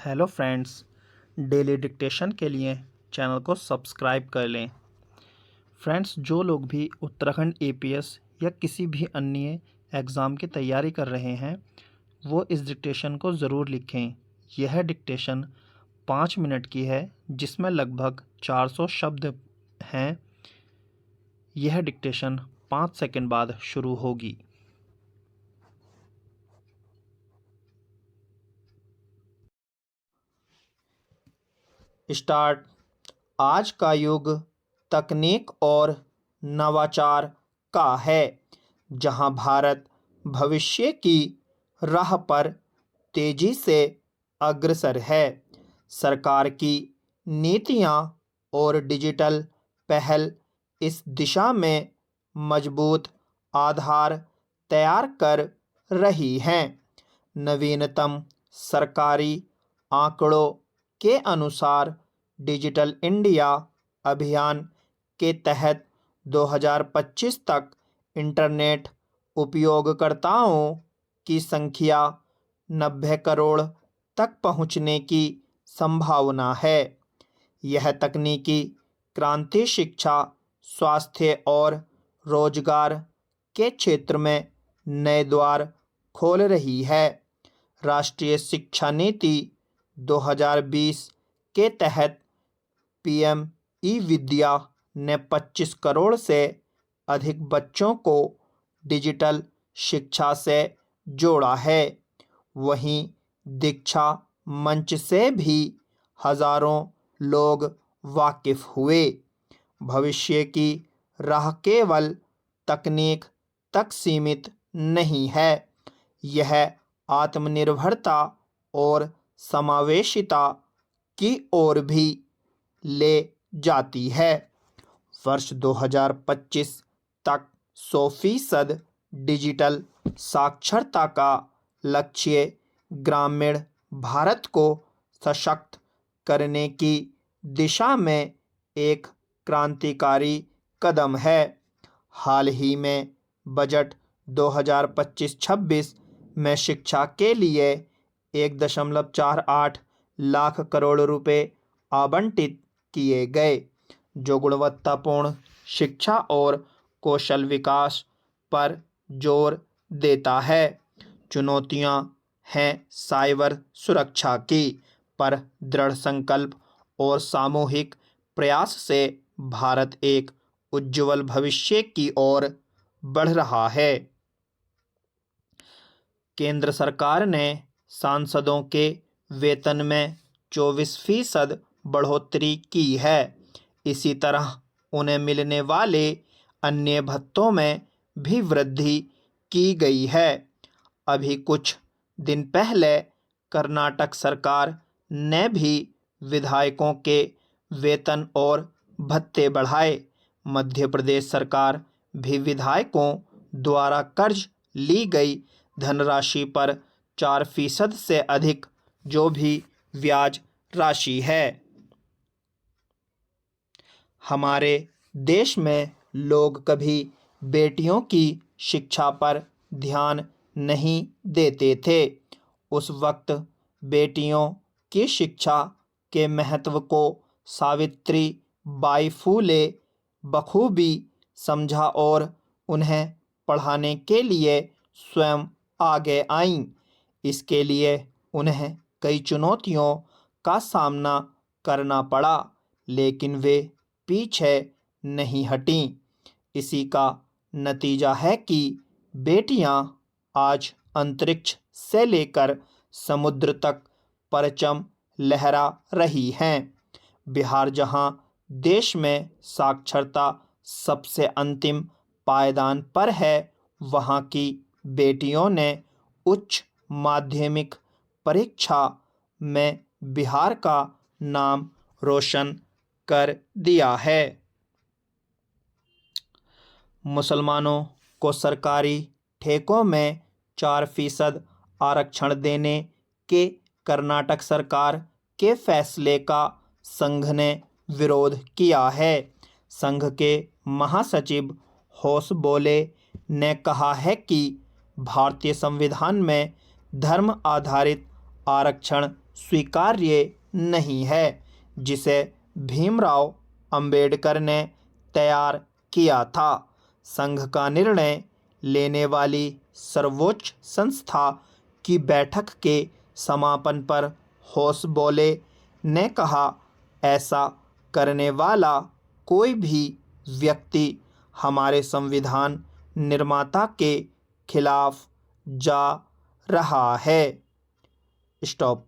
Hello friends, daily dictation के लिए channel को सब्सक्राइब कर लें। फ्रेंड्स, जो लोग भी उत्तराखंड एपीएस या किसी भी अन्य एग्ज़ाम की तैयारी कर रहे हैं वो इस डिक्टेशन को ज़रूर लिखें। यह डिक्टेशन 5 मिनट की है जिसमें लगभग 400 शब्द हैं। यह डिक्टेशन 5 सेकंड बाद शुरू होगी। स्टार्ट। आज का युग तकनीक और नवाचार का है, जहां भारत भविष्य की राह पर तेजी से अग्रसर है। सरकार की नीतियां और डिजिटल पहल इस दिशा में मजबूत आधार तैयार कर रही हैं। नवीनतम सरकारी आंकड़ों के अनुसार डिजिटल इंडिया अभियान के तहत 2025 तक इंटरनेट उपयोगकर्ताओं की संख्या 90 करोड़ तक पहुंचने की संभावना है। यह तकनीकी क्रांति शिक्षा, स्वास्थ्य और रोजगार के क्षेत्र में नए द्वार खोल रही है। राष्ट्रीय शिक्षा नीति 2020 के तहत पीएम ई विद्या ने 25 करोड़ से अधिक बच्चों को डिजिटल शिक्षा से जोड़ा है। वहीं दीक्षा मंच से भी हजारों लोग वाकिफ हुए। भविष्य की राह केवल तकनीक तक सीमित नहीं है, यह आत्मनिर्भरता और समावेशिता की ओर भी ले जाती है। वर्ष 2025 तक 100% डिजिटल साक्षरता का लक्ष्य ग्रामीण भारत को सशक्त करने की दिशा में एक क्रांतिकारी कदम है। हाल ही में बजट 2025-26 में शिक्षा के लिए 1.48 लाख करोड़ रुपए आवंटित किए गए, जो गुणवत्तापूर्ण शिक्षा और कौशल विकास पर जोर देता है। चुनौतियां हैं साइबर सुरक्षा की, पर दृढ़ संकल्प और सामूहिक प्रयास से भारत एक उज्जवल भविष्य की ओर बढ़ रहा है। केंद्र सरकार ने सांसदों के वेतन में 24% बढ़ोतरी की है। इसी तरह उन्हें मिलने वाले अन्य भत्तों में भी वृद्धि की गई है। अभी कुछ दिन पहले कर्नाटक सरकार ने भी विधायकों के वेतन और भत्ते बढ़ाए। मध्य प्रदेश सरकार भी विधायकों द्वारा कर्ज ली गई धनराशि पर 4% से अधिक जो भी ब्याज राशि है। हमारे देश में लोग कभी बेटियों की शिक्षा पर ध्यान नहीं देते थे। उस वक्त बेटियों की शिक्षा के महत्व को सावित्री बाई फुले बखूबी समझा और उन्हें पढ़ाने के लिए स्वयं आगे आईं। इसके लिए उन्हें कई चुनौतियों का सामना करना पड़ा, लेकिन वे पीछे नहीं हटीं। इसी का नतीजा है कि बेटियां आज अंतरिक्ष से लेकर समुद्र तक परचम लहरा रही हैं। बिहार, जहां देश में साक्षरता सबसे अंतिम पायदान पर है, वहां की बेटियों ने उच्च माध्यमिक परीक्षा में बिहार का नाम रोशन कर दिया है। मुसलमानों को सरकारी ठेकों में 4% आरक्षण देने के कर्नाटक सरकार के फैसले का संघ ने विरोध किया है। संघ के महासचिव होसबोले ने कहा है कि भारतीय संविधान में धर्म आधारित आरक्षण स्वीकार्य नहीं है, जिसे भीमराव अंबेडकर ने तैयार किया था। संघ का निर्णय लेने वाली सर्वोच्च संस्था की बैठक के समापन पर होसबोले ने कहा, ऐसा करने वाला कोई भी व्यक्ति हमारे संविधान निर्माता के खिलाफ जा रहा है। स्टॉप।